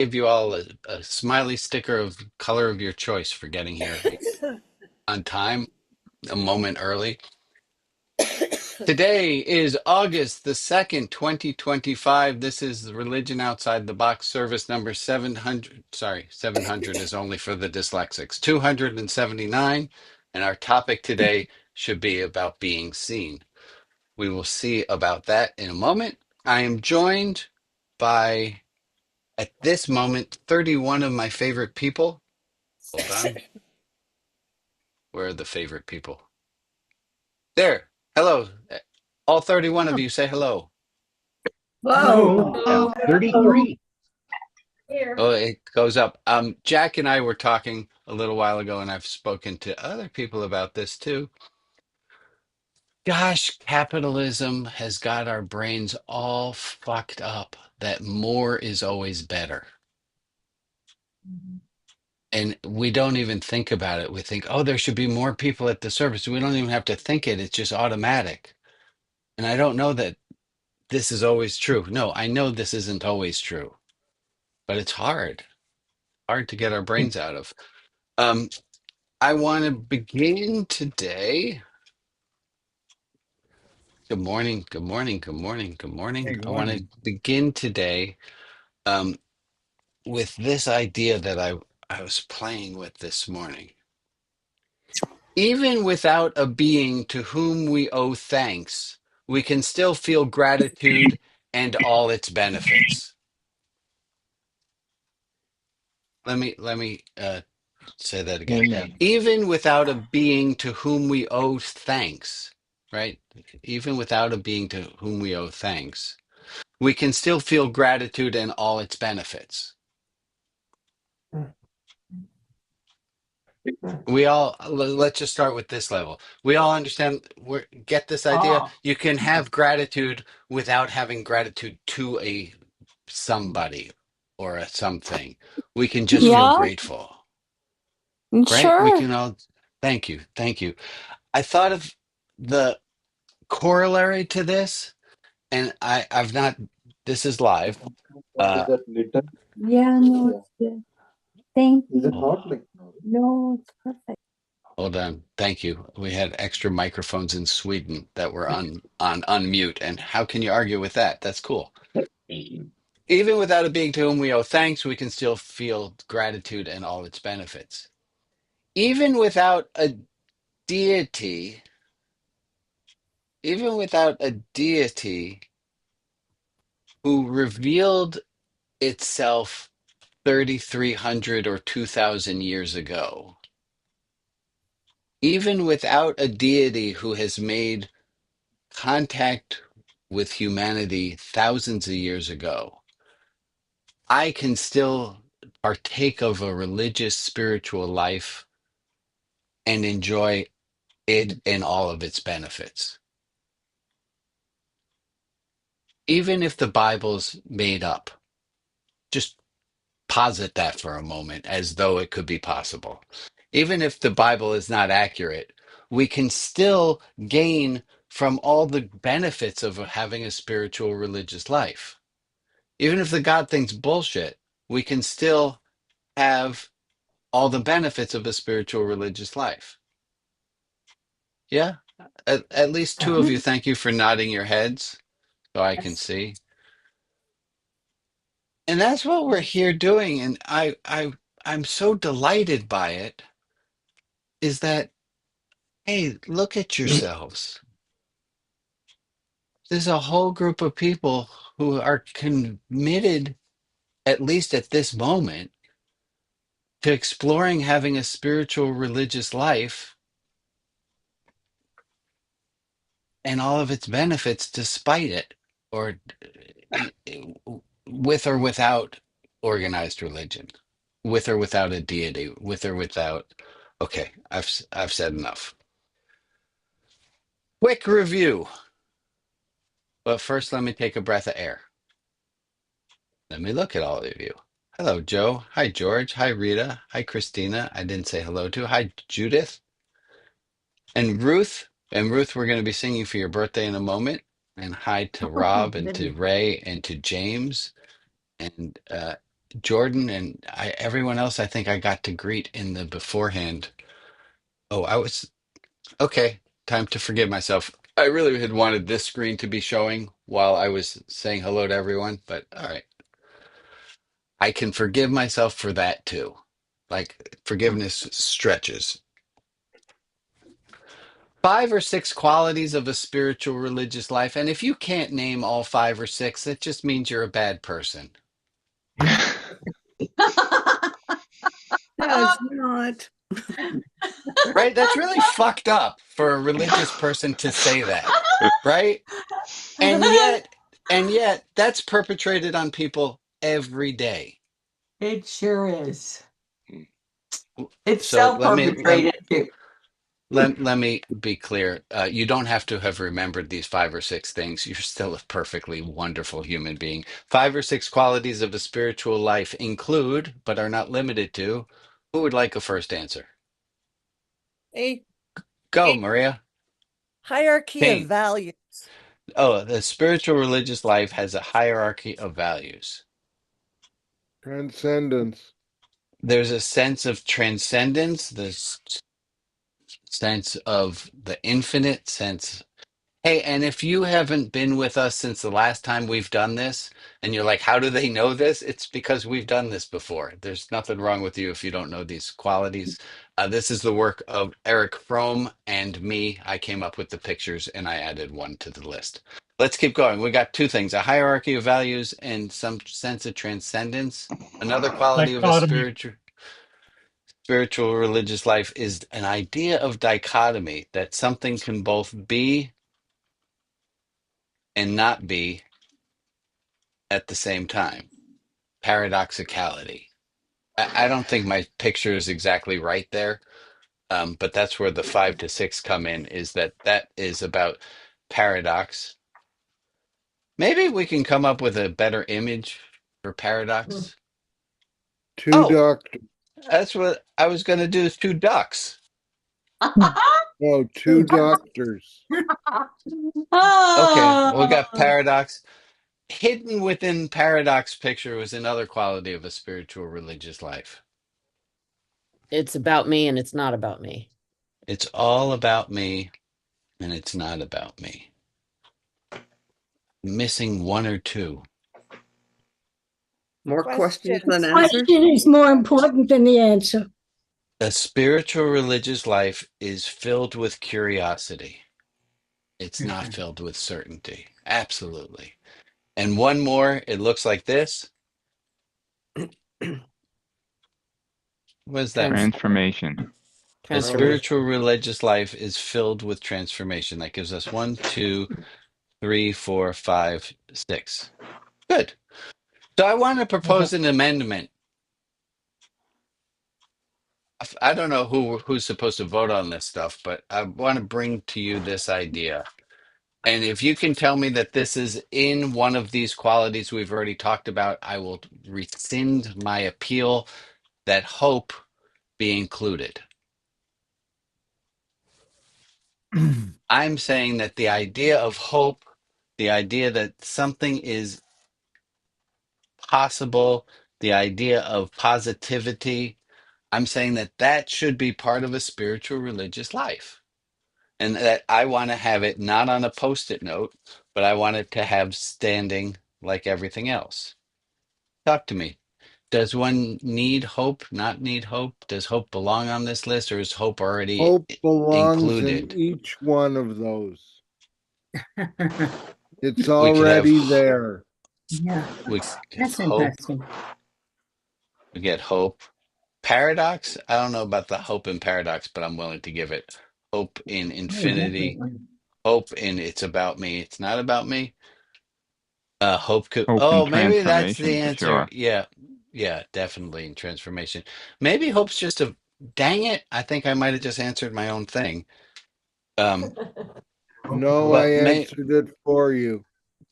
Give you all a smiley sticker of color of your choice for getting here on time, a moment early. Today is August the 2nd, 2025. This is the Religion Outside the Box service number 700. Sorry, 700 is only for the dyslexics. 279. And our topic today should be about being seen. We will see about that in a moment. I am joined by, at this moment, 31 of my favorite people. Hold on. Where are the favorite people? There. Hello. All 31 of you say hello. Whoa. Hello. Oh, 33. here. Oh, it goes up. Jack and I were talking a little while ago, and I've spoken to other people about this too. Gosh, capitalism has got our brains all fucked up that more is always better. And we don't even think about it. We think, oh, there should be more people at the service. We don't even have to think it. It's just automatic. And I don't know that this is always true. No, I know this isn't always true, but it's hard to get our brains out of. Um, I want to begin today. Good morning, good morning, good morning, good Hey, morning. good I want to morning. begin today um, with this idea that I was playing with this morning. Even without a being to whom we owe thanks, we can still feel gratitude and all its benefits. Let me say that again. Amen. Even without a being to whom we owe thanks, right? Even without a being to whom we owe thanks, we can still feel gratitude and all its benefits. We all, let's just start with this level. We all understand, get this idea. Ah, You can have gratitude without having gratitude to a somebody or a something. We can just feel Yeah, grateful, right? We sure. can all, thank you, thank you. I thought of the corollary to this, and I've not, this is live. What is Uh, that little? Yeah, no, Yeah. it's good. Thank Is it you. oh, not like no? No, it's perfect. hold on. Thank you. We had extra microphones in Sweden that were on unmute. And how can you argue with that? That's cool. Even without a being to whom we owe thanks, we can still feel gratitude and all its benefits. Even without a deity, even without a deity who revealed itself 3,300 or 2,000 years ago, even without a deity who has made contact with humanity thousands of years ago, I can still partake of a religious, spiritual life and enjoy it and all of its benefits. Even if the Bible's made up, just posit that for a moment as though it could be possible. Even if the Bible is not accurate, we can still gain from all the benefits of having a spiritual religious life. Even if the God thing's bullshit, we can still have all the benefits of a spiritual religious life. Yeah? At least two of you, thank you for nodding your heads so I can Yes. see. And that's what we're here doing. And I'm so delighted by it, is that, hey, look at yourselves. There's a whole group of people who are committed, at least at this moment, to exploring having a spiritual religious life and all of its benefits despite it, or with or without organized religion, with or without a deity, with or without. Okay, I've said enough. Quick review, but first let me take a breath of air. Let me look at all of you. Hello, Joe. Hi, George. Hi, Rita. Hi, Christina. I didn't say hello to. Hi, Judith and Ruth. And Ruth, we're going to be singing for your birthday in a moment. And hi to Oh, Rob and to goodness. Ray and to James. And Jordan and everyone else I think I got to greet in the beforehand. Oh, I was okay. Time to forgive myself. I really had wanted this screen to be showing while I was saying hello to everyone, but all right. I can forgive myself for that too. Like forgiveness stretches. 5 or 6 qualities of a spiritual religious life. And if you can't name all 5 or 6, it just means you're a bad person, Does not. right? That's really fucked up for a religious person to say that, right? And yet, and yet that's perpetrated on people every day. It sure is. It's So self-perpetrated too. let me be clear. You don't have to have remembered these 5 or 6 things. You're still a perfectly wonderful human being. 5 or 6 qualities of a spiritual life include, but are not limited to, who would like a first answer? A Go, Maria. hierarchy of Kane. values. Oh, the spiritual religious life has a hierarchy of values. Transcendence. There's a sense of transcendence, this sense of the infinite sense. Hey, and if you haven't been with us since the last time we've done this, and you're like, how do they know this? It's because we've done this before. There's nothing wrong with you if you don't know these qualities. This is the work of Eric Fromm and me. I came up with the pictures and I added one to the list. Let's keep going. We got 2 things, a hierarchy of values and some sense of transcendence. Another quality of a Dichotomy. spiritual religious life is an idea of dichotomy, that something can both be and not be at the same time. Paradoxicality. I don't think my picture is exactly right there, but that's where the 5 to 6 come in, is that is about paradox. Maybe we can come up with a better image for paradox. Two Oh, doctors. that's what I was going to do, is 2 ducks. No, two doctors. Okay, we got Oh, paradox. Hidden within paradox picture was another quality of a spiritual religious life. It's about me and it's not about me. It's all about me and it's not about me. Missing 1 or 2. More questions Questions. than answers? Question is more important than the answer. A spiritual religious life is filled with curiosity. It's not filled with certainty. Absolutely. And one more, it looks like this. What is that? Transformation. A Transformation. spiritual religious life is filled with transformation. That gives us 1, 2, 3, 4, 5, 6. Good. So I want to propose an amendment. I don't know who's supposed to vote on this stuff, but I want to bring to you this idea. And if you can tell me that this is in one of these qualities we've already talked about, I will rescind my appeal that hope be included. I'm saying that the idea of hope, the idea that something is possible, the idea of positivity, I'm saying that that should be part of a spiritual religious life. And that I want to have it not on a post-it note, but I want it to have standing like everything else. Talk to me. Does one need hope, not need hope? Does hope belong on this list, or is hope already Hope belongs in included? each one of those. It's We could have, already there. Yeah, we that's hope, interesting. we get hope. Paradox, I don't know about the hope and paradox, but I'm willing to give it hope in infinity, hope in it's about me, it's not about me. Hope could, Hope and oh, maybe that's transformation the for answer. sure. Yeah, yeah, definitely in transformation. Maybe hope's just a, dang it, I think I might have just answered my own thing. No, I But answered it for you.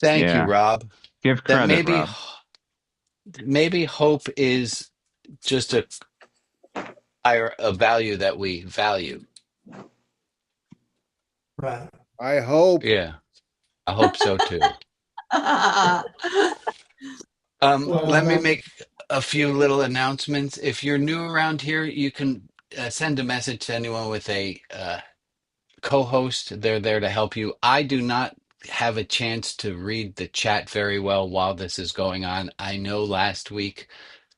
thank you, Yeah. Rob. Give That credit, Rob. maybe hope is just a value that we value. right. I hope. Yeah, I hope so too. Let me Well, make a few little announcements. If you're new around here, you can send a message to anyone with a co-host. They're there to help you. I do not have a chance to read the chat very well while this is going on. I know last week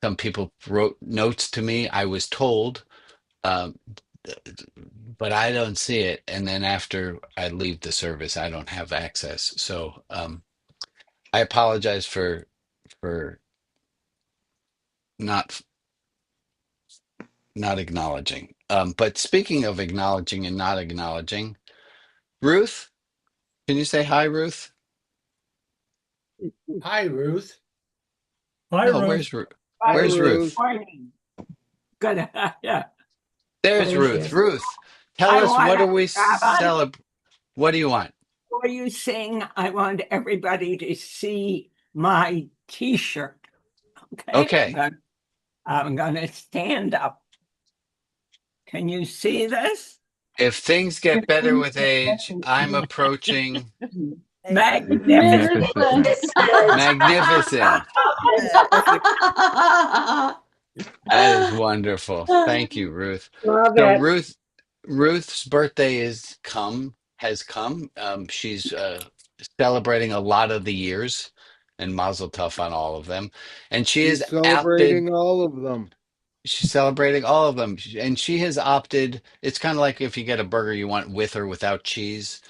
some people wrote notes to me. I was told, um, but I don't see it. And then after I leave the service, I don't have access. So I apologize for not not acknowledging. But speaking of acknowledging and not acknowledging, Ruth, can you say hi, Ruth? Hi, Ruth. No, where's Ruth? Hi, Where's Ruth. Ruth? morning. Good. Yeah. There's There she Ruth. is. Ruth, tell I us, what do wanna we grab on. celebrate? What do you want? Before you sing, I want everybody to see my T-shirt. Okay. Okay. I'm gonna stand up. Can you see this? If things get better with age, I'm approaching Magnificent. magnificent. That is wonderful. Thank you, Ruth. Love So it. Ruth's birthday has come. She's celebrating a lot of the years, and Mazel Tov on all of them. And she She's has opted. celebrating all of them. She's celebrating all of them, and she has opted. It's kind of like if you get a burger you want with or without cheese.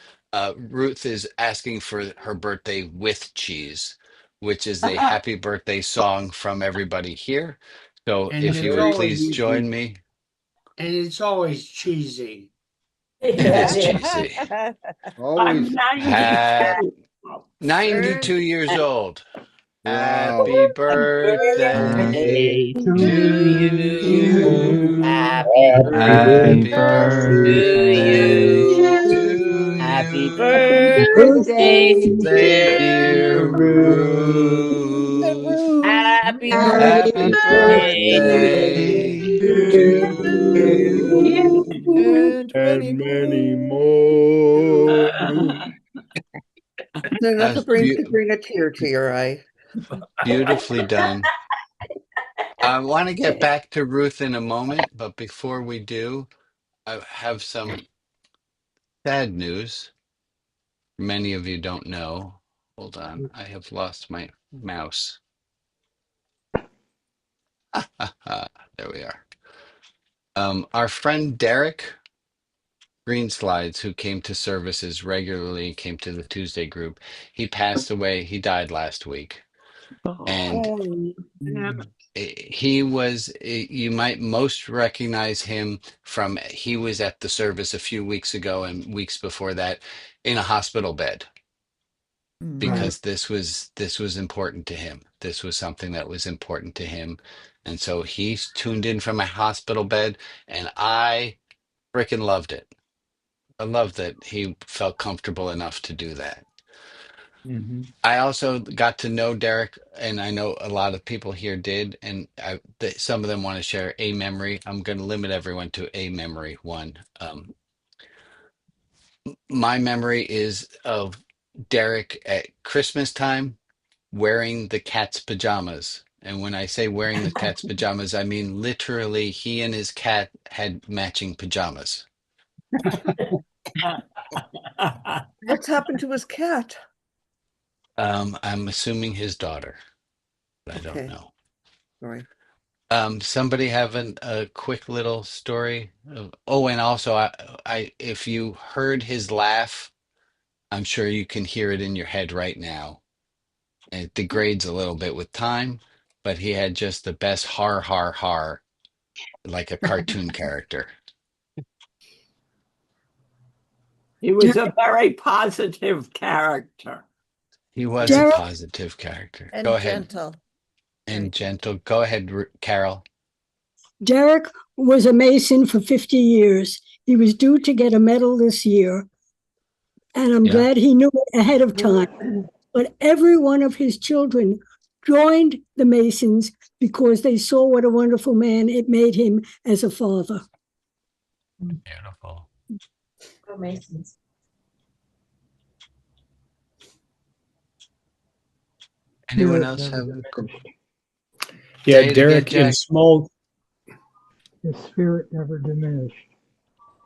Ruth is asking for her birthday with cheese, which is a happy birthday song from everybody here. So And if you it's would always please join me. cheesy. It is Yeah. cheesy. Always. I'm 92. 92 years old. Wow. Happy birthday Birthday To to you. you. Happy Happy birthday to birthday you. to Happy you. birthday, Say, dear dear Ruth. Happy Happy birthday birthday to you. And And many many more. more. Enough to That's bring a tear to your eye. beautifully done. I want to get back to Ruth in a moment, but before we do, I have some sad news. Many of you don't know. Hold on, I have lost my mouse. There we are. Our friend Derek Greenslides, who came to services regularly, came to the Tuesday group. He passed away. He died last week. And he was, you might most recognize him from, he was at the service a few weeks ago and weeks before that in a hospital bed because this was important to him. This was something that was important to him. And so he tuned in from a hospital bed, and I freaking loved it. I love that he felt comfortable enough to do that. I also got to know Derek, and I know a lot of people here did, and some of them want to share a memory. I'm going to limit everyone to a memory. One, my memory is of Derek at Christmas time wearing the cat's pajamas. And when I say wearing the cat's pajamas, I mean literally he and his cat had matching pajamas. What's happened to his cat? I'm assuming his daughter, but I don't Okay. know. Sorry. Somebody have a quick little story of, oh, and also if you heard his laugh, I'm sure you can hear it in your head right now. It degrades a little bit with time, but he had just the best har har har, like a cartoon character. He was a very positive character. He was a Derek, positive character. And Go ahead. gentle. And gentle. Go ahead, Carol. Derek was a Mason for 50 years. He was due to get a medal this year, and I'm Yeah. glad he knew it ahead of time. But every one of his children joined the Masons because they saw what a wonderful man it made him as a father. Beautiful. Masons. Anyone else have a Say Yeah, it again, Derek in Jack. small. His spirit never diminished.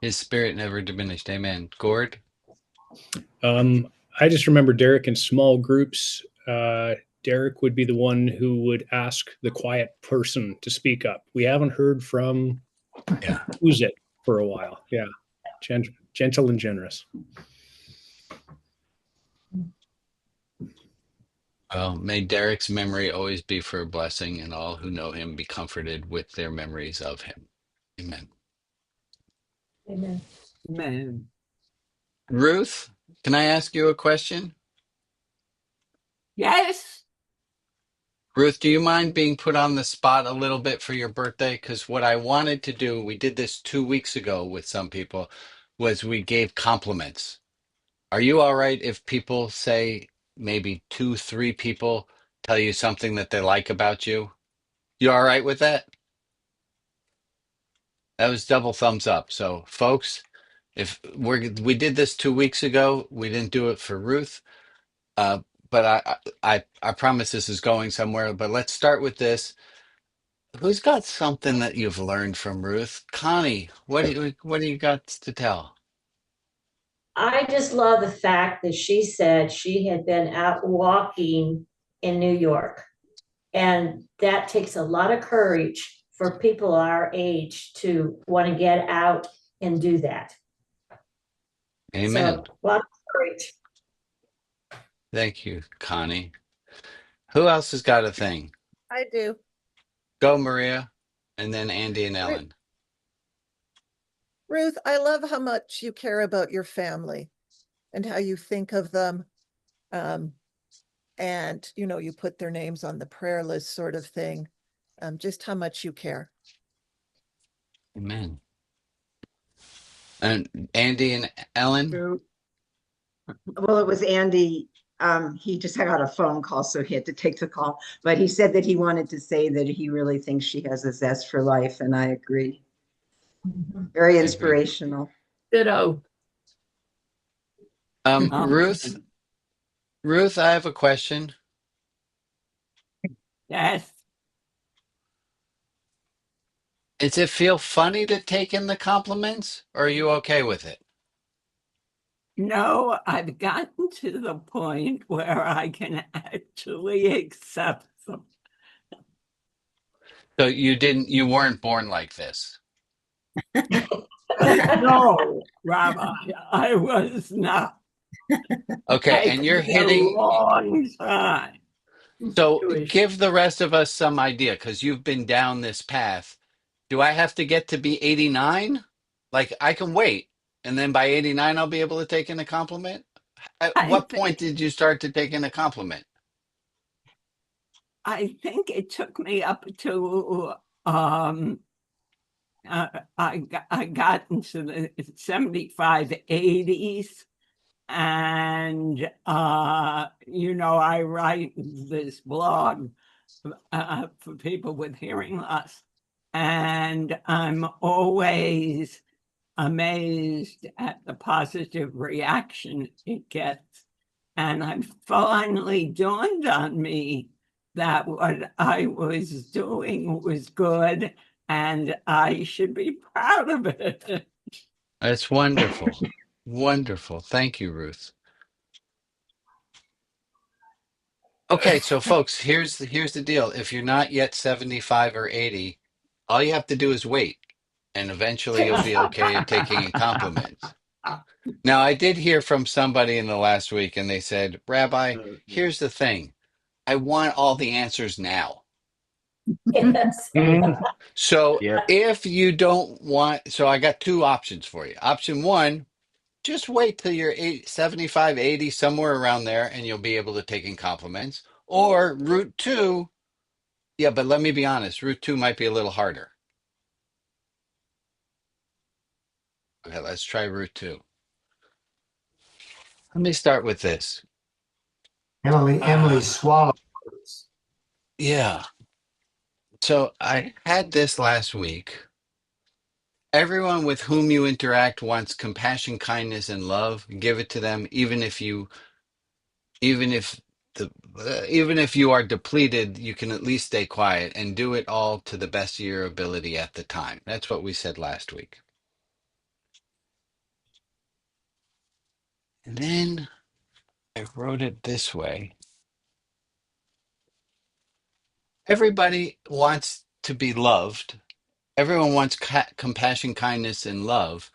His spirit never diminished. Amen. Gord? I just remember Derek in small groups. Derek would be the one who would ask the quiet person to speak up. We haven't heard from Yeah. who's it for a while. Yeah, gentle and generous. Well, may Derek's memory always be for a blessing, and all who know him be comforted with their memories of him. Amen. Amen. Man, Ruth, can I ask you a question? yes, Ruth, do you mind being put on the spot a little bit for your birthday? Because what I wanted to do, we did this 2 weeks ago with some people, was we gave compliments. Are you all right if people say maybe two, three people tell you something that they like about you? You all right with that? That was double thumbs up. So, folks, if we did this 2 weeks ago, we didn't do it for Ruth, uh, but I promise this is going somewhere. But let's start with this. Who's got something that you've learned from Ruth? Connie, what do you got to tell? I just love the fact that she said she had been out walking in New York. And that takes a lot of courage for people our age to want to get out and do that. Amen. So, a lot of courage. Thank you, Connie. Who else has got a thing? I do. Go, Maria, and then Andy and Ru- Ellen. Ruth, I love how much you care about your family and how you think of them. And, you put their names on the prayer list sort of thing. Just how much you care. Amen. And Andy and Ellen. true. Well, it was Andy. He just got a phone call, so he had to take the call. But he said that he wanted to say that he really thinks she has a zest for life, and I agree. Very agree. inspirational. Ditto. Ruth, I have a question. Yes, Does it feel funny to take in the compliments, or are you okay with it? no, I've gotten to the point where I can actually accept them. So you weren't born like this. No, Rabbi, I was not. Okay, and Taken you're me a hitting. long time. So Jewish. give the rest of us some idea, because you've been down this path. Do I have to get to be 89? Like I can wait, and then by 89 I'll be able to take in a compliment? At I what think point did you start to take in a compliment? I think it took me up to I got into the 75, 80s. And I write this blog for people with hearing loss. And I'm always amazed at the positive reaction it gets. And it finally dawned on me that what I was doing was good and I should be proud of it. That's wonderful. Wonderful. Thank you, Ruth. Okay, so folks, here's the deal. If you're not yet 75 or 80, all you have to do is wait, and eventually you'll be okay at taking in compliments. Now, I did hear from somebody in the last week, and they said, Rabbi, here's the thing. I want all the answers now. Yes. So Yep. if you don't want, so I got two options for you. Option one, just wait till you're 75, 80, somewhere around there, and you'll be able to take in compliments. Or route two, yeah, but let me be honest, route two might be a little harder. Okay, let's try route two. Let me start with this. Emily swallowed. Yeah. So I had this last week. Everyone with whom you interact wants compassion, kindness, and love. Give it to them, even if the even if you are depleted, you can at least stay quiet and do it all to the best of your ability at the time. That's what we said last week. And then I wrote it this way. Everybody wants to be loved. Everyone wants compassion, kindness, and love.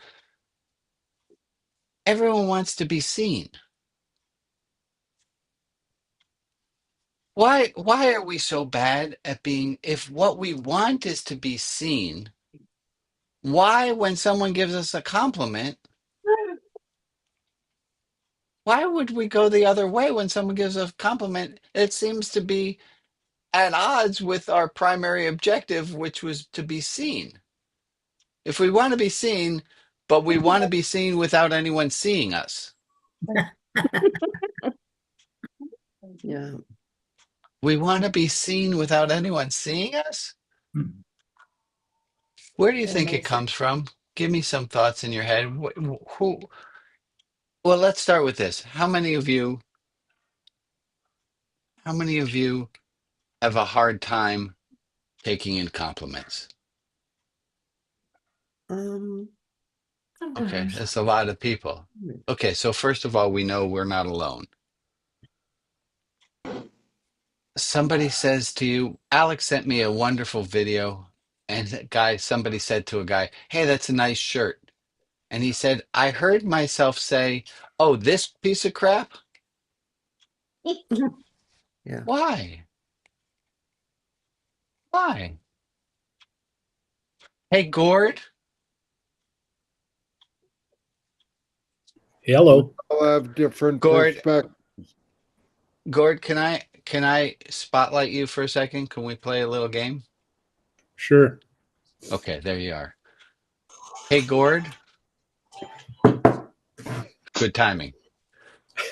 Everyone wants to be seen. Why are we so bad at being, if what we want is to be seen, why when someone gives us a compliment, why would we go the other way when someone gives a compliment? It seems to be at odds with our primary objective, which was to be seen. If we want to be seen, but we want to be seen without anyone seeing us. Yeah. We want to be seen without anyone seeing us? Where do you think it comes from? Give me some thoughts in your head. Who? Well, let's start with this. How many of you have a hard time taking in compliments? Okay, that's a lot of people. Okay, so first of all, we know we're not alone. Somebody says to you, Alex sent me a wonderful video, and somebody said to a guy, "Hey, that's a nice shirt." And he said, "I heard myself say, oh, this piece of crap?" Yeah. Why? Why? Hey, Gord, Hello. All have different Gord, perspectives. Gord, can I spotlight you for a second? Can we play a little game? Sure. Okay, there you are. Hey, Gord, good timing.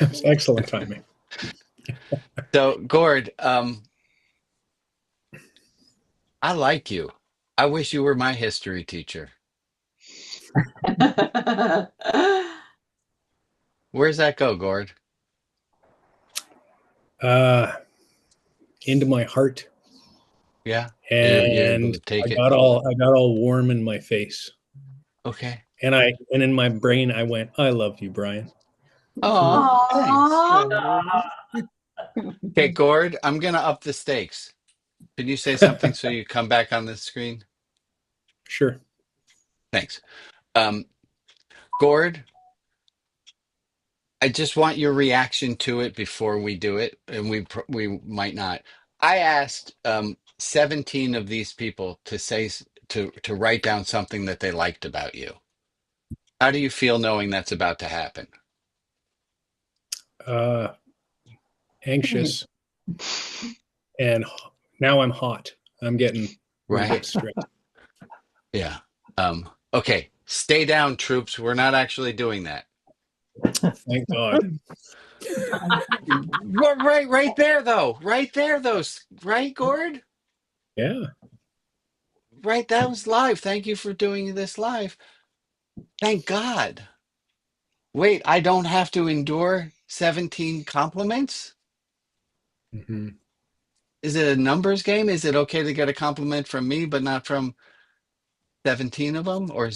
It's excellent timing. So, Gord, I like you. I wish you were my history teacher. Where's that go, Gord? Into my heart, Yeah, you're able and to take I it. got all warm in my face, Okay. and in my brain I went, "I love you, Brian." Oh, thanks. Okay, Gord, I'm gonna up the stakes. Can you say something so you come back on the screen? Sure. Thanks. Um, Gord, I just want your reaction to it before we do it, and we might not. I asked 17 of these people to to write down something that they liked about you. How do you feel knowing that's about to happen? Uh, Anxious, and now I'm hot. I'm getting a little Right? bit stressed. Yeah. Okay. Stay down, troops. We're not actually doing that. Thank God. Right there, though. Right there, though. Right, Gord? Yeah. Right, that was live. Thank you for doing this live. Thank God. Wait, I don't have to endure 17 compliments? Hmm. Is it a numbers game? Is it okay to get a compliment from me, but not from 17 of them? Or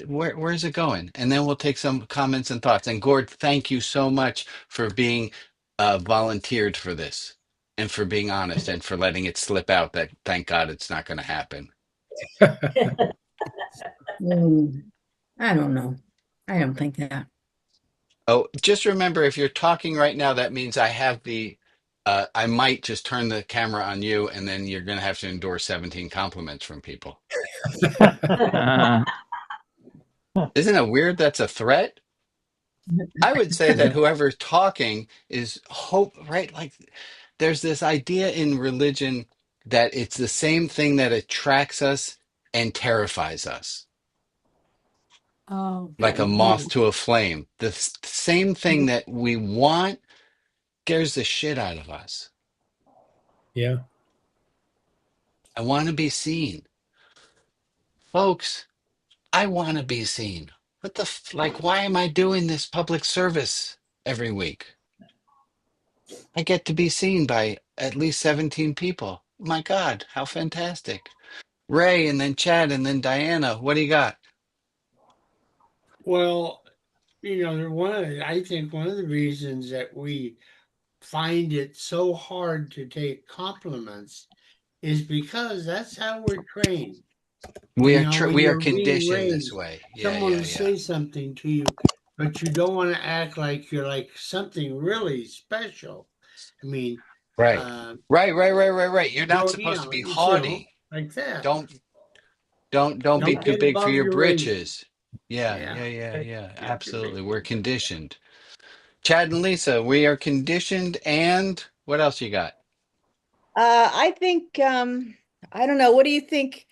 where is it going? And then we'll take some comments and thoughts. And Gord, thank you so much for being volunteered for this and for being honest and for letting it slip out that thank God it's not going to happen. I don't know. I don't think that. Oh, just remember, if you're talking right now, that means I might just turn the camera on you, and then you're going to have to endure 17 compliments from people. Isn't it weird? That's a threat. I would say that whoever's talking is hope, right? Like there's this idea in religion that it's the same thing that attracts us and terrifies us, Oh, like a moth to a flame. The same thing that we want scares the shit out of us. Yeah. I want to be seen. Folks, I want to be seen. Like, why am I doing this public service every week? I get to be seen by at least 17 people. My God, how fantastic. Ray and then Chad and then Diana. What do you got? Well, I think one of the reasons that we find it so hard to take compliments is because that's how we're trained. We are When we are you're being conditioned this raised, way. Yeah, someone yeah, will yeah. say something to you, but you don't want to act like you're like something really special. I mean, Right. uh, Right. You're not don't, supposed to be you know, haughty. like that. Don't don't be Don't too get big for above your your rating. britches. Yeah, Yeah. yeah. Get your Absolutely. rating. We're conditioned. Chad and Lisa, we are conditioned, and what else you got? I think, I don't know. What do you think?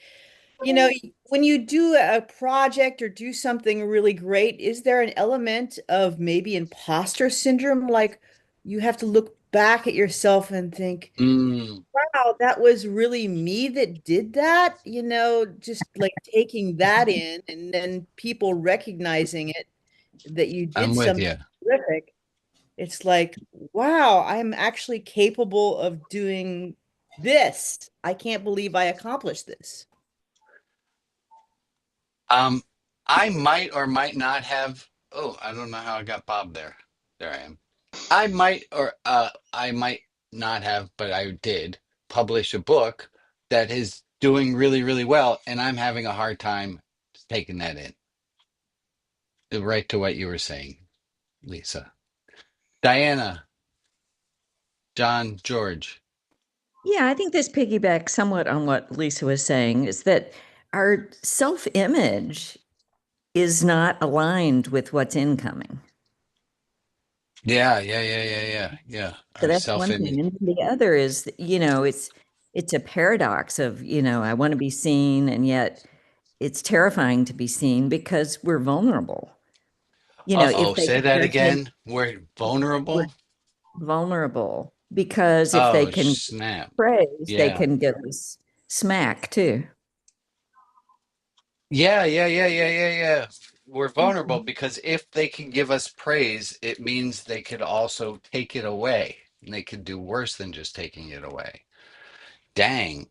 You know, when you do a project or do something really great, is there an element of maybe imposter syndrome? Like you have to look back at yourself and think, Mm, wow, that was really me that did that? You know, just like taking that in and then people recognizing it that you I'm did with something you. terrific. It's like, wow, I'm actually capable of doing this. I can't believe I accomplished this. Um, I might or might not have. Oh, I don't know how I got Bob there. There I am. I might not have, but I did publish a book that is doing really, really well, and I'm having a hard time taking that in. Right to what you were saying, Lisa. Diana, John, George. Yeah, I think this piggybacks somewhat on what Lisa was saying, is that our self-image is not aligned with what's incoming. Yeah. So Our that's one self-image. thing. And the other is, it's a paradox of, I want to be seen, and yet it's terrifying to be seen because we're vulnerable. Uh-oh, If they say can that just make, again. We're we're vulnerable. vulnerable because if they Oh, can snap. praise, they Yeah. can get this smack too. Yeah. We're vulnerable because if they can give us praise, it means they could also take it away. And they could do worse than just taking it away. Dang.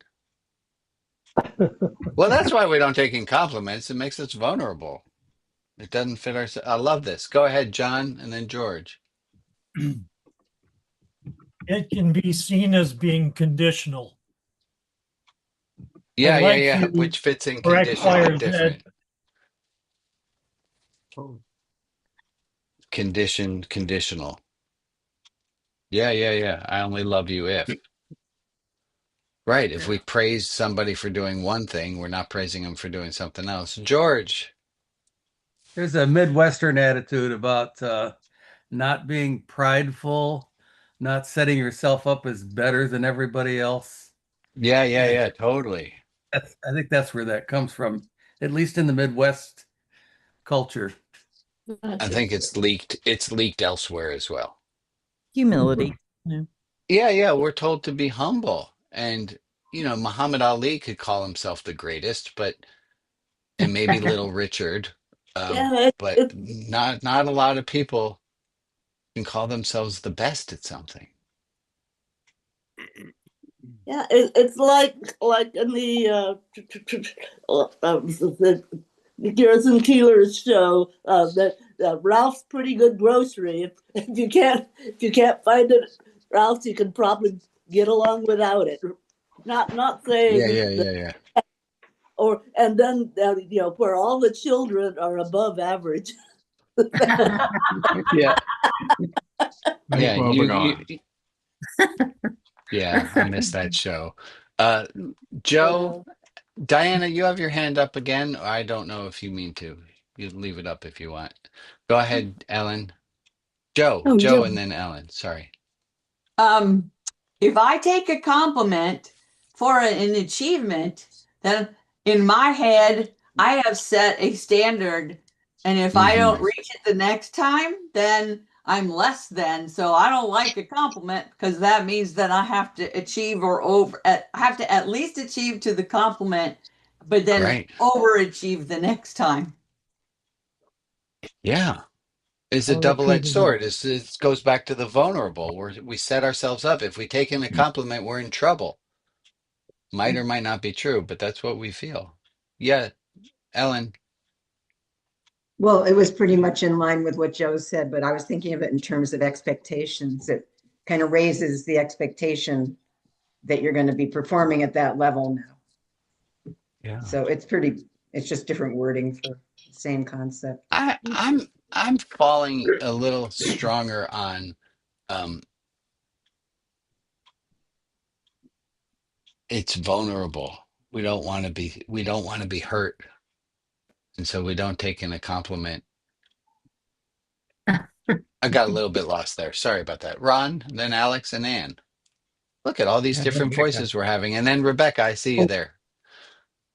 Well, that's why we don't take in compliments. It makes us vulnerable. It doesn't fit our. I love this. Go ahead, John, and then George. It can be seen as being conditional. Yeah. Which fits in correct conditioned and Claire's head. different. Conditioned, conditional. Yeah. I only love you if. Right. If we praise somebody for doing one thing, we're not praising them for doing something else. George. There's a Midwestern attitude about not being prideful, not setting yourself up as better than everybody else. Yeah. Totally. I think that's where that comes from, at least in the Midwest culture. I think it's leaked. It's leaked elsewhere as well. Humility. Yeah. Yeah. We're told to be humble. And, Muhammad Ali could call himself the greatest, and maybe Little Richard. Yeah, But not a lot of people can call themselves the best at something. yeah, it's like in the Garrison Keeler's show that Ralph's Pretty Good Grocery. If you can't find it, Ralph's, you can probably get along without it. Not saying that, Yeah. and then where all the children are above average. Yeah. Make You, on. yeah, I missed that show. Joe, Diana, you have your hand up again. I don't know if you mean to. You leave it up if you want. Go ahead, Ellen. Joe, Oh, Joe, Joe. and then Ellen. Sorry. If I take a compliment for an achievement, then in my head, I have set a standard. And if I don't reach it the next time, then I'm less than. So I don't like a compliment because that means that I have to achieve I have to at least achieve to the compliment, but then Right. overachieve the next time. Yeah. is a I'll repeat double-edged it. sword. It goes back to the vulnerable, where we set ourselves up. If we take in a compliment, we're in trouble. Might or might not be true, but that's what we feel. Yeah, Ellen. Well, it was pretty much in line with what Joe said, but I was thinking of it in terms of expectations. It kind of raises the expectation that you're going to be performing at that level now. Yeah. So it's just different wording for the same concept. I'm falling a little stronger on um it's vulnerable. We don't want to be hurt. And so we don't take in a compliment. I got a little bit lost there. Sorry about that. Ron, then Alex and Ann. Look at all these And different Rebecca. voices we're having. And then Rebecca, I see you Oh, there.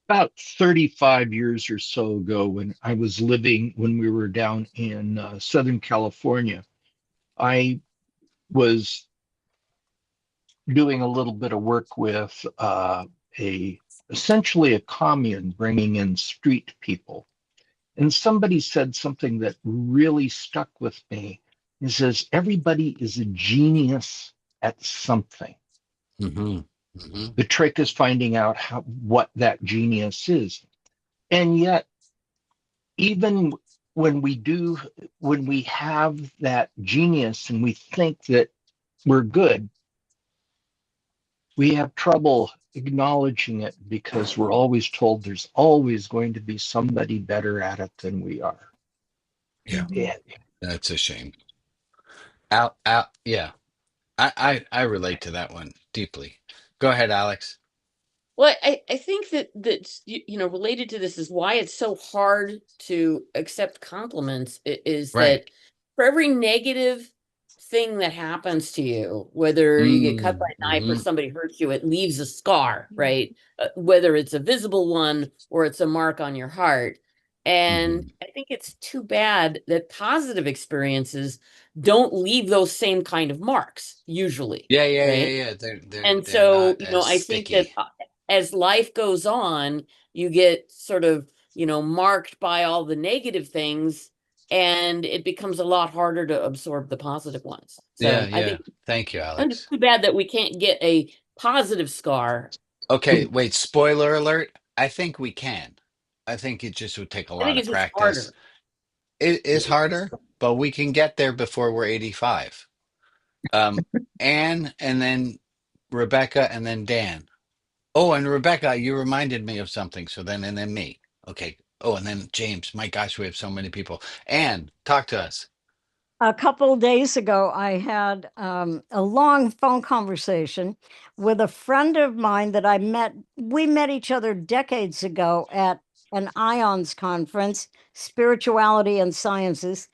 about 35 years or so ago, when we were down in Southern California, I was doing a little bit of work with essentially a commune bringing in street people. And somebody said something that really stuck with me. He says, everybody is a genius at something. Mm-hmm. Mm-hmm. The trick is finding out what that genius is. And yet, even when we have that genius and we think that we're good, we have trouble acknowledging it because we're always told there's always going to be somebody better at it than we are. Yeah. Yeah. That's a shame. Yeah. I relate to that one deeply. Go ahead, Alex. Well, I think related to this is why it's so hard to accept compliments is Right. that for every negative thing that happens to you, whether you get cut by a knife or Mm-hmm. somebody hurts you, it leaves a scar, right? Whether it's a visible one or it's a mark on your heart. And I think it's too bad that positive experiences don't leave those same kind of marks usually. Yeah. Right. And They're so, not as I think that sticky. as life goes on, you get sort of, marked by all the negative things, and it becomes a lot harder to absorb the positive ones. So I Yeah. think Thank you, it's Alex. too bad that we can't get a positive scar. Okay, wait, spoiler alert. I think we can. I think it just would take a I lot think of it's just practice. harder. It is harder, but we can get there before we're 85. Anne, and then Rebecca, and then Dan. Oh, and Rebecca, you reminded me of something. So then, and then me. Okay. Oh, and then James. My gosh, we have so many people. Anne, talk to us. A couple days ago, I had a long phone conversation with a friend of mine that I met. We met each other decades ago at an IONS conference, Spirituality and Sciences.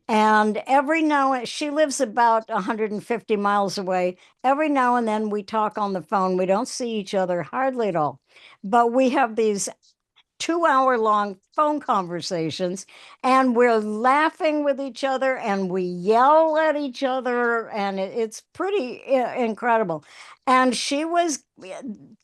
And she lives about 150 miles away. Every now and then we talk on the phone. We don't see each other hardly at all, but we have these 2 hour long phone conversations and we're laughing with each other and we yell at each other and it's pretty incredible. And she was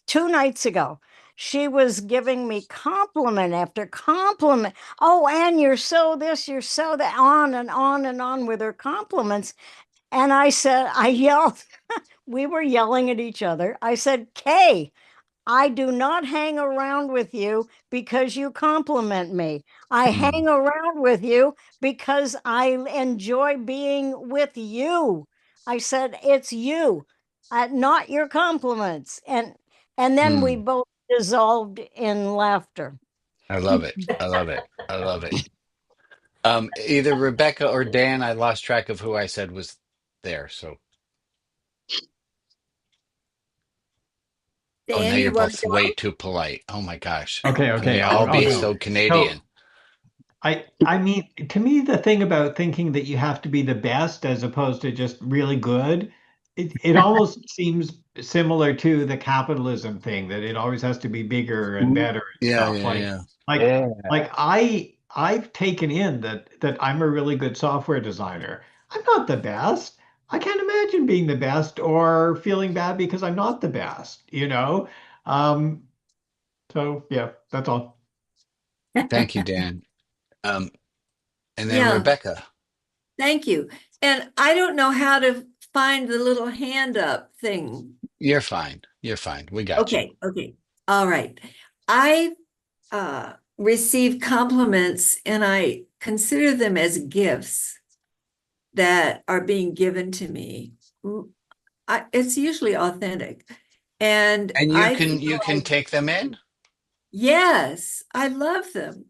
2 nights ago, she was giving me compliment after compliment. Oh, Anne, you're so this, you're so that, on and on and on with her compliments. And I yelled, we were yelling at each other. I said, Kay, I do not hang around with you because you compliment me. I hang around with you because I enjoy being with you. I said, it's you, not your compliments. And then we both dissolved in laughter. I love it. I love it. I love it. Either Rebecca or Dan, I lost track of who I said was there. So, oh, now Dan, you're you want both to way go? too polite. Oh my gosh. Okay, Can we I'll all be go. so Canadian? I mean, to me, the thing about thinking that you have to be the best as opposed to just really good, it almost seems similar to the capitalism thing that it always has to be bigger and better and Yeah, stuff. yeah, yeah. Like I've taken in that I'm a really good software designer. I'm not the best. I can't imagine being the best or feeling bad because I'm not the best, you know? So yeah, that's all. Thank you, Dan. And then Yeah. Rebecca. Thank you. And I don't know how to find the little hand up thing. You're fine. You're fine. We got you. Okay. All right. I receive compliments and I consider them as gifts that are being given to me. It's usually authentic. And you can take them in? Yes, I love them.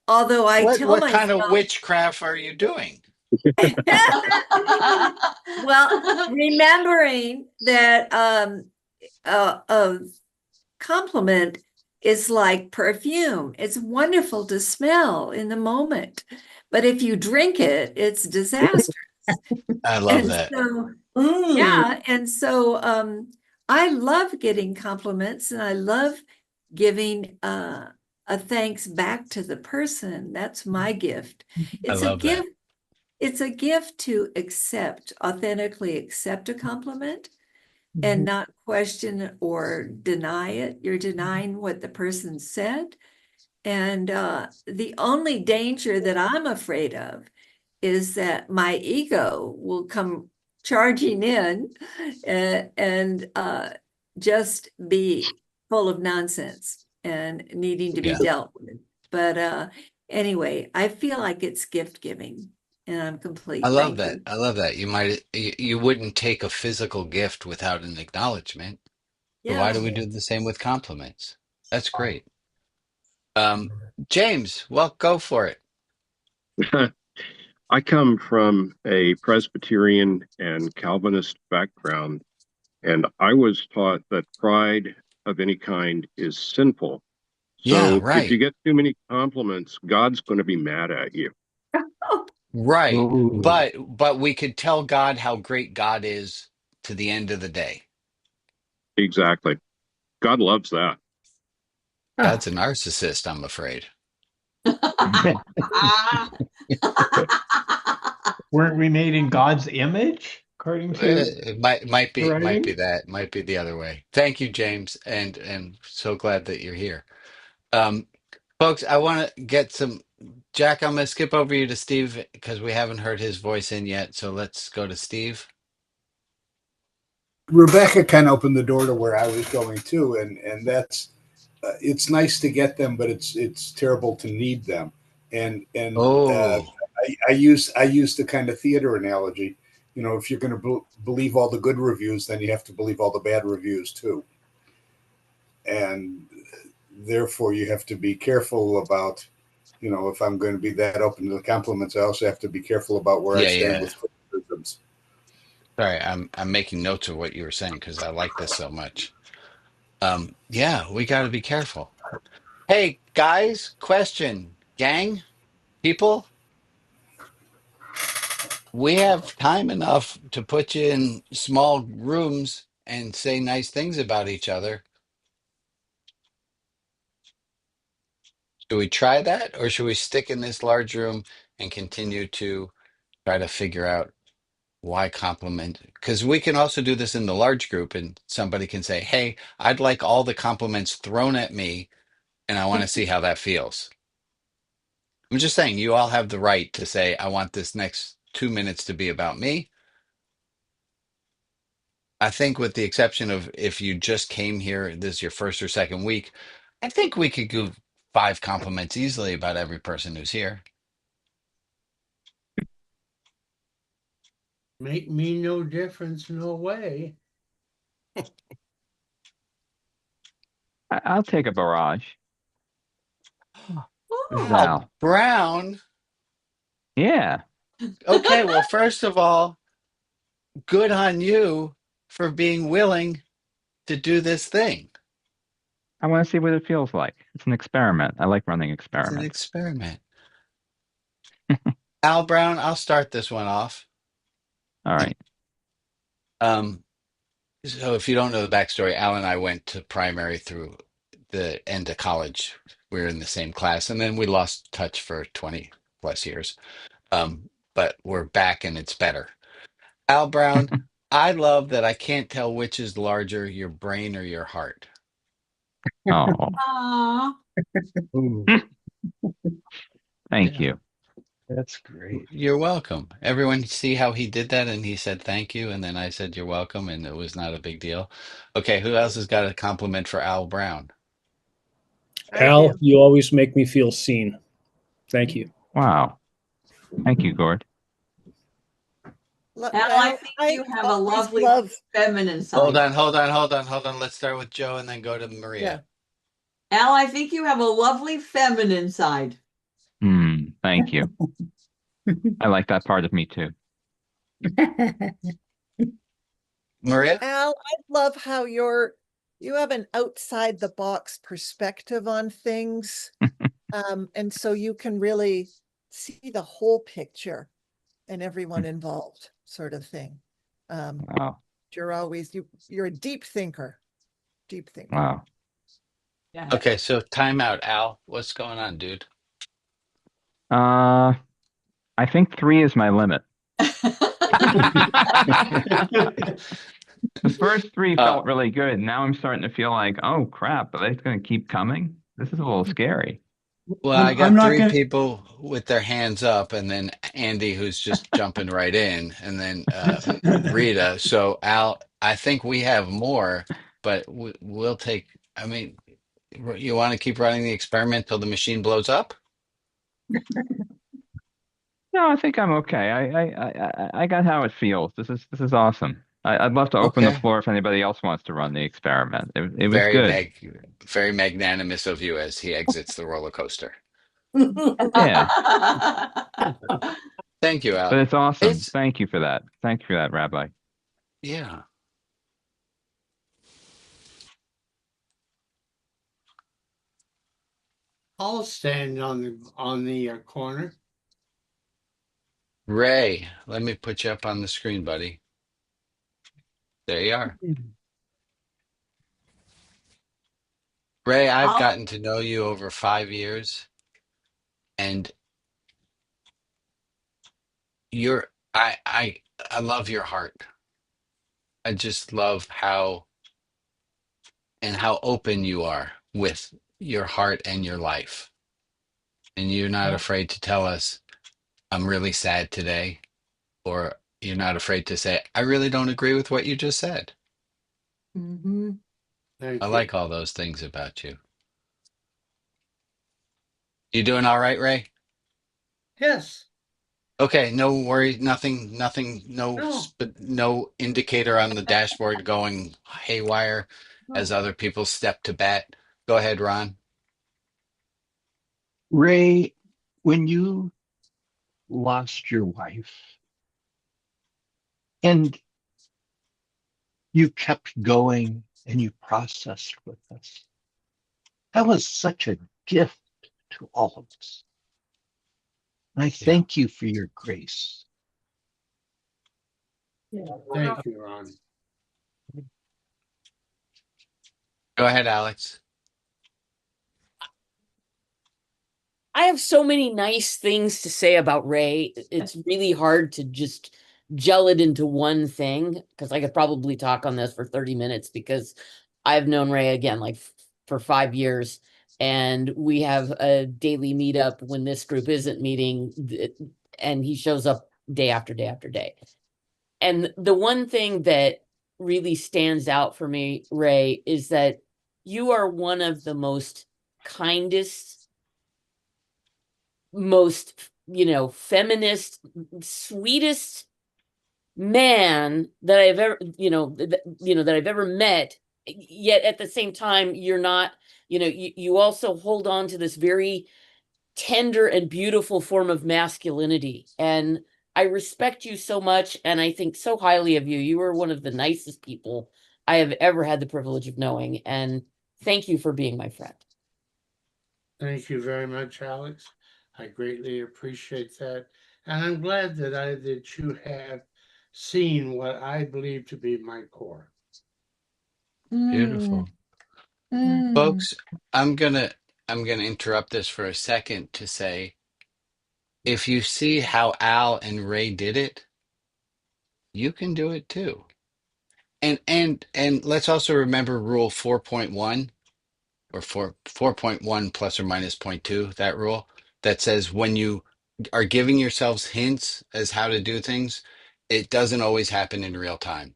Although I tell What myself, kind of witchcraft are you doing? well, remembering that a compliment is like perfume. It's wonderful to smell in the moment, but if you drink it, it's disastrous. I love And that. so, yeah, and so I love getting compliments, and I love giving a thanks back to the person. That's my gift. It's a love that. gift. It's a gift to authentically accept a compliment and not question or deny it. You're denying what the person said. And the only danger that I'm afraid of is that my ego will come charging in and just be full of nonsense and needing to be dealt with. But anyway, I feel like it's gift giving. And I'm complete. I love Thank that. you. I love that. You wouldn't take a physical gift without an acknowledgement. So why do we do the same with compliments? That's great. James, well, go for it. I come from a Presbyterian and Calvinist background, and I was taught that pride of any kind is sinful. Yeah, So right. if you get too many compliments, God's going to be mad at you. Right. But we could tell God how great God is to the end of the day. Exactly. God loves that. God's a narcissist, I'm afraid. Weren't we made in God's image, according to It might be writing? that, might be the other way. Thank you, James, and so glad that you're here. Folks, I want to get some Jack, I'm going to skip over you to Steve because we haven't heard his voice in yet. So let's go to Steve. Rebecca kind of opened the door to where I was going too, and that's it's nice to get them, but it's terrible to need them. And I use the kind of theater analogy. You know, if you're going to believe all the good reviews, then you have to believe all the bad reviews too. And therefore, you have to be careful about, you know, if I'm going to be that open to the compliments, I also have to be careful about where I stand with criticisms. Sorry, I'm making notes of what you were saying because I like this so much. Yeah, we got to be careful. Hey, guys, question, gang, people. We have time enough to put you in small rooms and say nice things about each other. Should we try that, or should we stick in this large room and continue to try to figure out why compliment? Because we can also do this in the large group, and somebody can say, "Hey, I'd like all the compliments thrown at me, and I want to see how that feels." I'm just saying, you all have the right to say, "I want this next 2 minutes to be about me." I think, with the exception of if you just came here, this is your first or second week, I think we could do 5 compliments easily about every person who's here. Make me no difference, no way. I'll take a barrage. Oh, Brown. Yeah. Okay, well, first of all, good on you for being willing to do this thing. I want to see what it feels like. It's an experiment. I like running It's an experiments. experiment. Al Brown, I'll start this one off. All right. So if you don't know the backstory, Al and I went to primary through the end of college. We were in the same class, and then we lost touch for 20 plus years. But we're back and it's better. Al Brown, I love that I can't tell which is larger, your brain or your heart. Oh, Aww. thank you. That's great. You're welcome. Everyone see how he did that and he said thank you and then I said you're welcome and it was not a big deal. Okay, who else has got a compliment for Al Brown? Al, you always make me feel seen. Thank you. Wow. Thank you, Gord. Al, I think you have a lovely feminine side. Hold on. Let's start with Joe and then go to Maria. Al, I think you have a lovely feminine side. Thank you. I like that part of me too. Maria? Al, I love how you have an outside the box perspective on things. And so you can really see the whole picture and everyone involved, sort of thing. Wow. You're a deep thinker. Deep thinker. Wow. Yeah. Okay, so time out, Al. What's going on, dude? I think 3 is my limit. The first 3 felt really good. Now I'm starting to feel like, oh crap, are they going to keep coming? This is a little scary. Well, I got 3 people with their hands up, and then Andy, who's just jumping right in, and then Rita. So, Al, I think we have more, but we'll take. I mean, you want to keep running the experiment till the machine blows up? No, I think I'm okay. I got how it feels. This is awesome. I'd love to open the Okay. floor if anybody else wants to run the experiment. It was Very good. very magnanimous of you as he exits the roller coaster. Yeah. Thank you, Al. But it's awesome. Thank you for that. Thank you for that, Rabbi. Yeah. I'll stand on the corner. Ray, let me put you up on the screen, buddy. There you are. Ray, I've gotten to know you over 5 years, and I love your heart. I just love how open you are with your heart and your life. And you're not afraid to tell us, I'm really sad today, or you're not afraid to say, I really don't agree with what you just said. Mm-hmm. I like all those things about you. You doing all right, Ray? Yes. Okay, no worry, nothing, no indicator on the dashboard going haywire as other people step to bat. Go ahead, Ron. Ray, when you lost your wife and you kept going and you processed with us, that was such a gift to all of us. And I thank you for your grace. Thank you, Ron. Go ahead, Alex. I have so many nice things to say about Ray. It's really hard to just gel it into one thing because I could probably talk on this for 30 minutes because I've known Ray again like for 5 years, and we have a daily meetup when this group isn't meeting, and he shows up day after day after day. And the one thing that really stands out for me, Ray, is that you are one of the most kindest, most feminist, sweetest man that I've ever that I've ever met. Yet at the same time, you're not, you also hold on to this very tender and beautiful form of masculinity, and I respect you so much, and I think so highly of you. You are one of the nicest people I have ever had the privilege of knowing, and thank you for being my friend. Thank you very much, Alex. I greatly appreciate that. And I'm glad that you have seen what I believe to be my core. Beautiful. Folks, I'm gonna interrupt this for a second to say, if you see how Al and Ray did it, you can do it too. And let's also remember rule 4.1 or 4.1 plus or minus 0.2, that rule that says when you are giving yourselves hints as how to do things, it doesn't always happen in real time.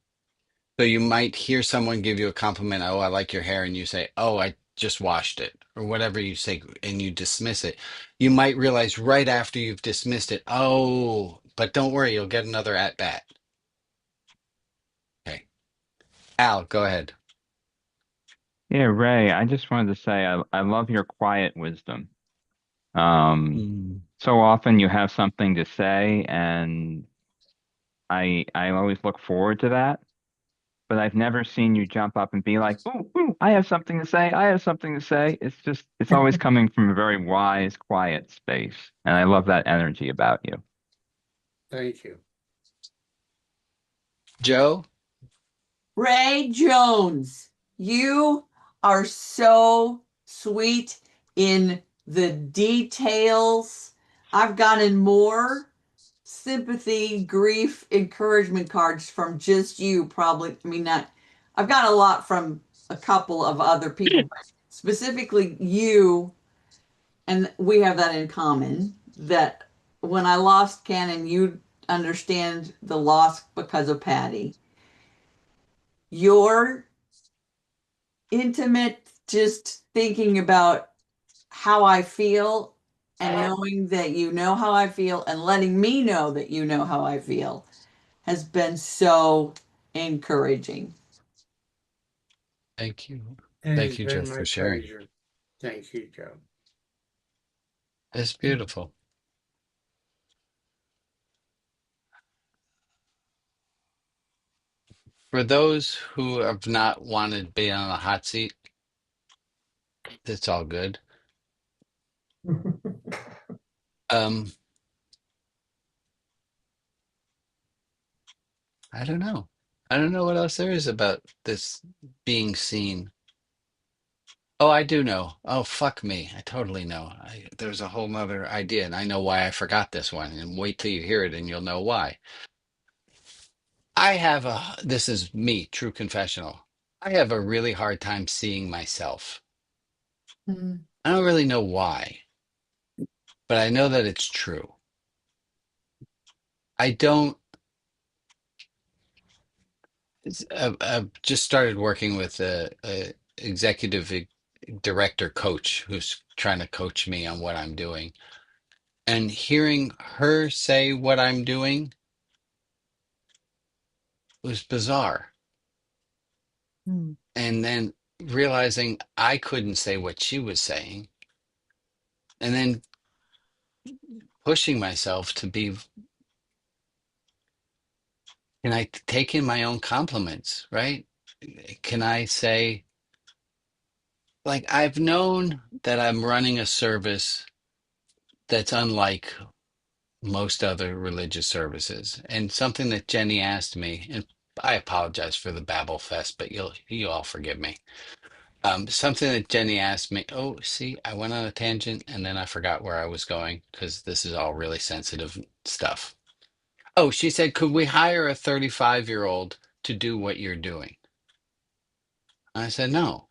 So you might hear someone give you a compliment, oh, I like your hair, and you say, oh, I just washed it, or whatever you say, and you dismiss it. You might realize right after you've dismissed it, oh, but don't worry, you'll get another at bat. Okay. Al, go ahead. Yeah, Ray, I just wanted to say I love your quiet wisdom. So often you have something to say, and I always look forward to that. But I've never seen you jump up and be like, "Ooh, ooh, I have something to say. I have something to say." It's always coming from a very wise, quiet space, and I love that energy about you. Thank you. Joe? Ray Jones, you are so sweet in the details. I've gotten more sympathy, grief, encouragement cards from just you, probably. I mean, not, I've got a lot from a couple of other people, but specifically you, and we have that in common, that when I lost Cannon, you understand the loss because of Patty. Your intimate, just thinking about how I feel and knowing that you know how I feel and letting me know that you know how I feel has been so encouraging. Thank you. It Thank has you, been Joe, my for sharing. pleasure. Thank you, Joe. It's beautiful. For those who have not wanted to be on a hot seat, it's all good. Um, I don't know. I don't know what else there is about this being seen. Oh, I do know. Oh, fuck me. I totally know. There's a whole nother idea, and I know why I forgot this one. And wait till you hear it, and you'll know why. This is me, true confessional. I have a really hard time seeing myself. I don't really know why, but I know that it's true. I don't. I've just started working with a executive director coach who's trying to coach me on what I'm doing. And hearing her say what I'm doing was bizarre. And then realizing I couldn't say what she was saying, and then pushing myself to be, can I take in my own compliments, right? Can I say, like, I've known that I'm running a service that's unlike most other religious services. And something that Jenny asked me, and I apologize for the babble fest, but you all forgive me. Something that Jenny asked me. Oh, see, I went on a tangent and then I forgot where I was going because this is all really sensitive stuff. Oh, she said, could we hire a 35-year-old to do what you're doing? I said, no.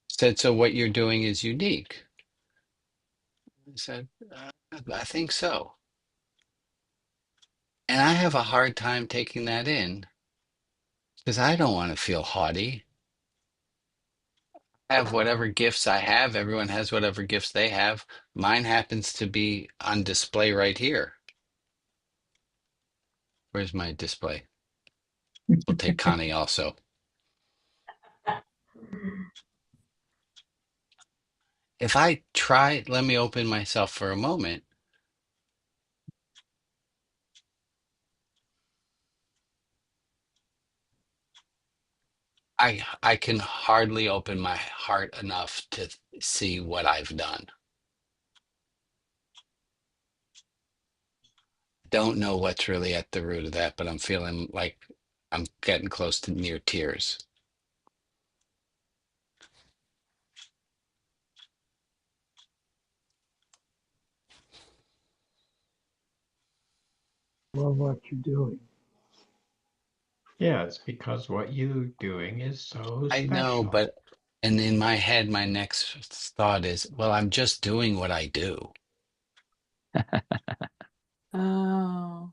Said, so what you're doing is unique. I said, I think so. And I have a hard time taking that in because I don't want to feel haughty. I have whatever gifts I have. Everyone has whatever gifts they have. Mine happens to be on display right here. Where's my display? We'll take Connie also. If I try, let me open myself for a moment. I can hardly open my heart enough to see what I've done. Don't know what's really at the root of that, but I'm feeling like I'm getting close to near tears. Love what you're doing. Yeah, it's because what you're doing is so I know, special. but and in my head, my next thought is, well, I'm just doing what I do. Oh.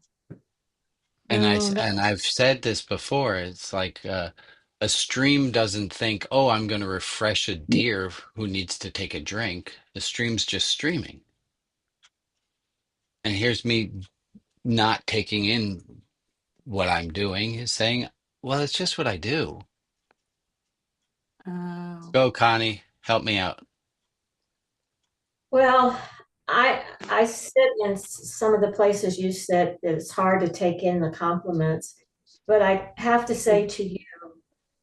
And Oh, and I've said this before. It's like a stream doesn't think, "Oh, I'm going to refresh a deer who needs to take a drink." The stream's just streaming. And here's me not taking in what I'm doing, is saying, "Well, it's just what I do." oh. Go, Connie, help me out. Well, I sit in some of the places you said that it's hard to take in the compliments, but I have to say to you,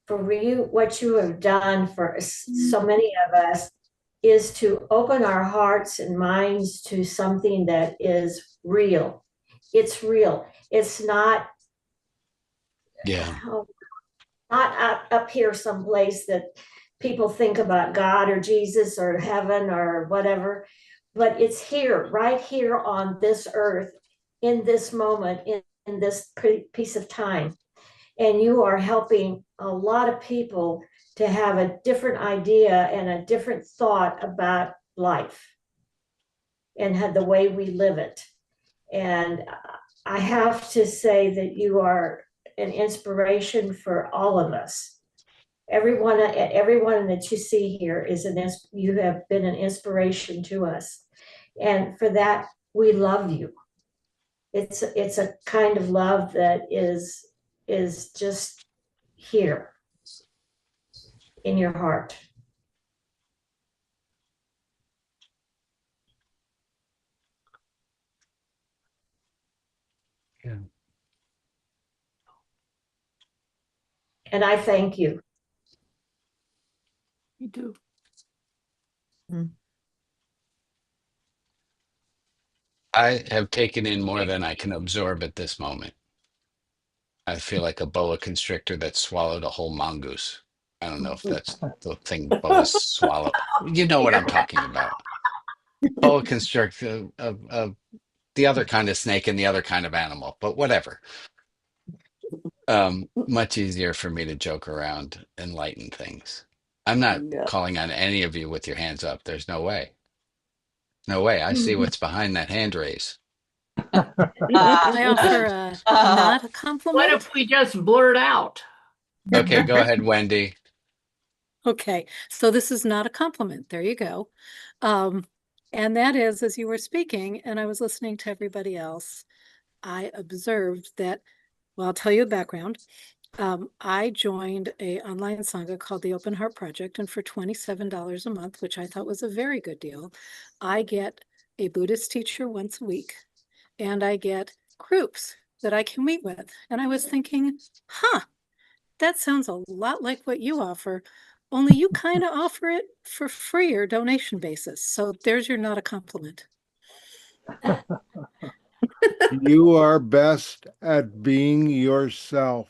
for you, what you have done for so many of us is to open our hearts and minds to something that is real. It's real. It's not Yeah. not up here someplace that people think about God or Jesus or heaven or whatever, but it's here, right here on this earth, in this moment, in this piece of time. And you are helping a lot of people to have a different idea and a different thought about life and the way we live it. And I have to say that you are an inspiration for all of us. Everyone that you see here is you have been an inspiration to us. And for that, we love you. It's a kind of love that is just here in your heart. Yeah. And I thank you. You do. I have taken in more than I can absorb at this moment. I feel like a boa constrictor that swallowed a whole mongoose. I don't know if that's the thing boas swallow. You know what I'm talking about. Boa constrictor, the other kind of snake and the other kind of animal, but whatever. Much easier for me to joke around and lighten things. I'm not calling on any of you with your hands up. There's no way. No way. I see what's behind that hand raise. I offer not a compliment. What if we just blurt out? Okay, go ahead, Wendy. Okay, so this is not a compliment. There you go. And that is, as you were speaking, and I was listening to everybody else, I observed that, well, I'll tell you the background. I joined a online sangha called the Open Heart Project, and for $27 a month, which I thought was a very good deal, I get a Buddhist teacher once a week, and I get groups that I can meet with. And I was thinking, that sounds a lot like what you offer, only you kind of offer it for free or donation basis. So there's your not a compliment. You are best at being yourself.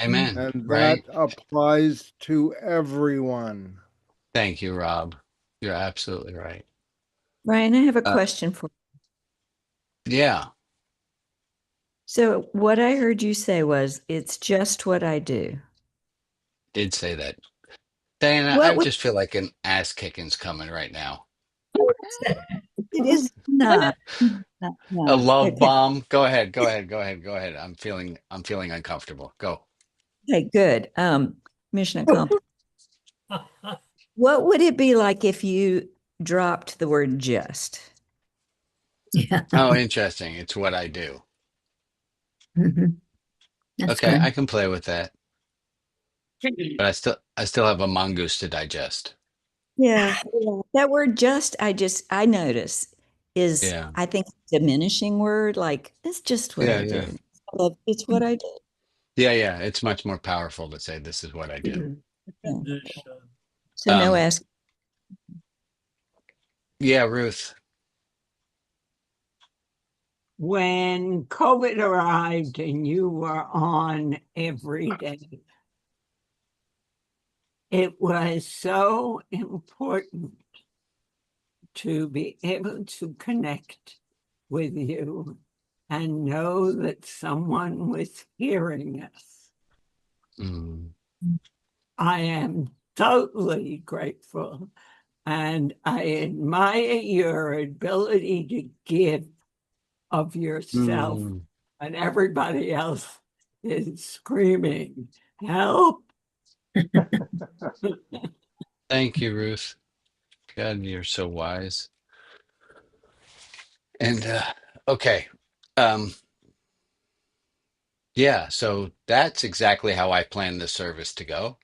Amen. And that Right? applies to everyone. Thank you, Rob. You're absolutely right. Ryan, I have a question for you. Yeah. So what I heard you say was, it's just what I do. Did say that. Diana, I just feel like an ass kicking's coming right now. It is not. A love bomb. Go ahead. I'm feeling uncomfortable. Go. Okay, good. Mission accomplished. What would it be like if you dropped the word just? Yeah. Oh, interesting. It's what I do. Okay, good. I can play with that. But I still have a mongoose to digest. Yeah, that word just, I notice is, Yeah. I think, a diminishing word. Like, it's just what I Yeah. do. It's what I do. Yeah. It's much more powerful to say this is what I do. So no ask. Yeah, Ruth. When COVID arrived and you were on every day, it was so important to be able to connect with you and know that someone was hearing us. I am totally grateful and I admire your ability to give of yourself Mm. when everybody else is screaming, help. Thank you, Ruth. God, you're so wise. And okay. Yeah, so that's exactly how I planned the service to go.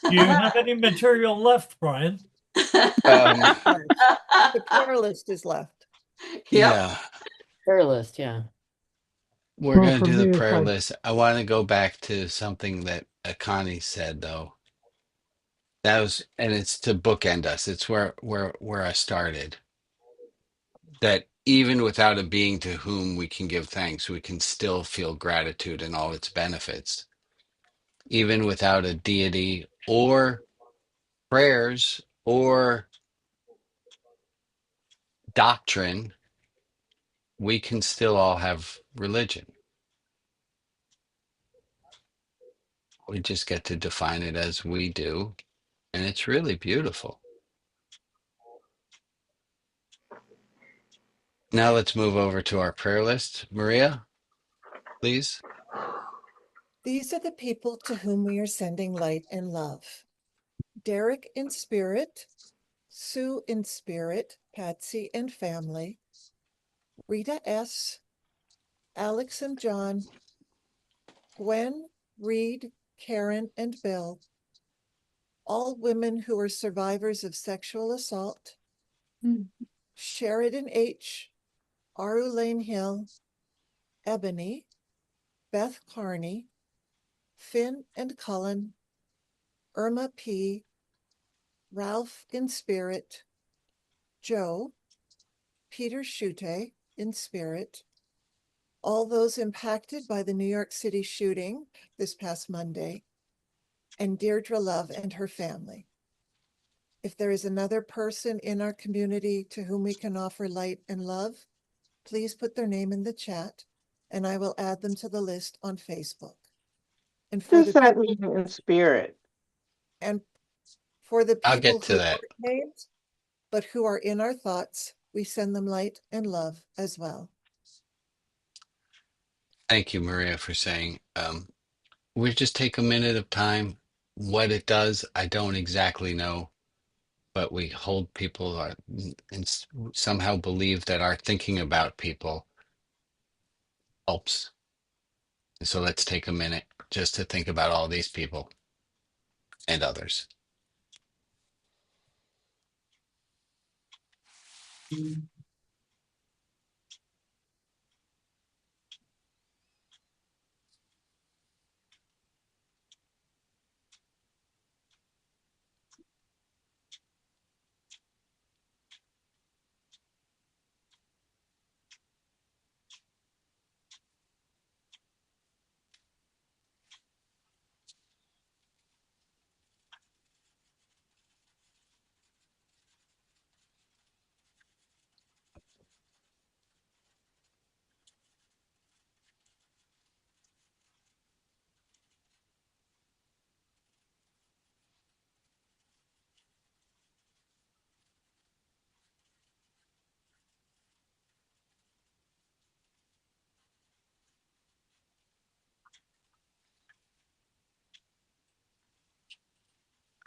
Do you have any material left, Brian? The prayer list is left. Yeah, Prayer list, yeah. we're Well, going for to do the me, if prayer I- list. I want to go back to something that Connie said, though. That was, and it's to bookend us. It's where I started. That even without a being to whom we can give thanks, we can still feel gratitude and all its benefits. Even without a deity or prayers or doctrine, we can still all have religion. We just get to define it as we do, and it's really beautiful. Now let's move over to our prayer list. Maria, please. These are the people to whom we are sending light and love. Derek in spirit, Sue in spirit, Patsy and family, Rita S., Alex and John, Gwen, Reed, Karen, and Bill, all women who are survivors of sexual assault, Sheridan H., Aru Lane Hill, Ebony, Beth Carney, Finn and Cullen, Irma P., Ralph in spirit, Joe, Peter Schute in spirit, all those impacted by the New York City shooting this past Monday, and Deirdre Love and her family. If there is another person in our community to whom we can offer light and love, please put their name in the chat and I will add them to the list on Facebook. And for Does the that people, mean in spirit? and for the I'll people get to who that. aren't named, but who are in our thoughts, we send them light and love as well. Thank you, Maria, for saying. We just take a minute of time. What it does, I don't exactly know, but we hold people and somehow believe that our thinking about people helps. So let's take a minute just to think about all these people and others.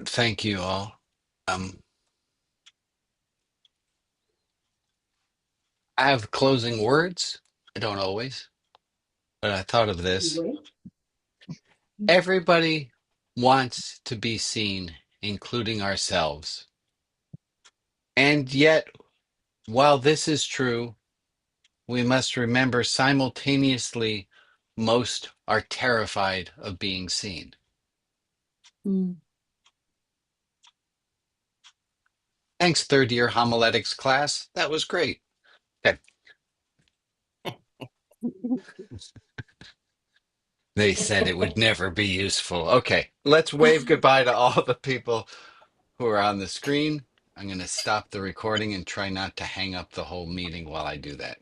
Thank you all. I have closing words. I don't always, but I thought of this. Everybody wants to be seen, including ourselves. And yet, while this is true, we must remember simultaneously most are terrified of being seen. Thanks, third year homiletics class. That was great. Okay. They said it would never be useful. Okay, let's wave goodbye to all the people who are on the screen. I'm going to stop the recording and try not to hang up the whole meeting while I do that.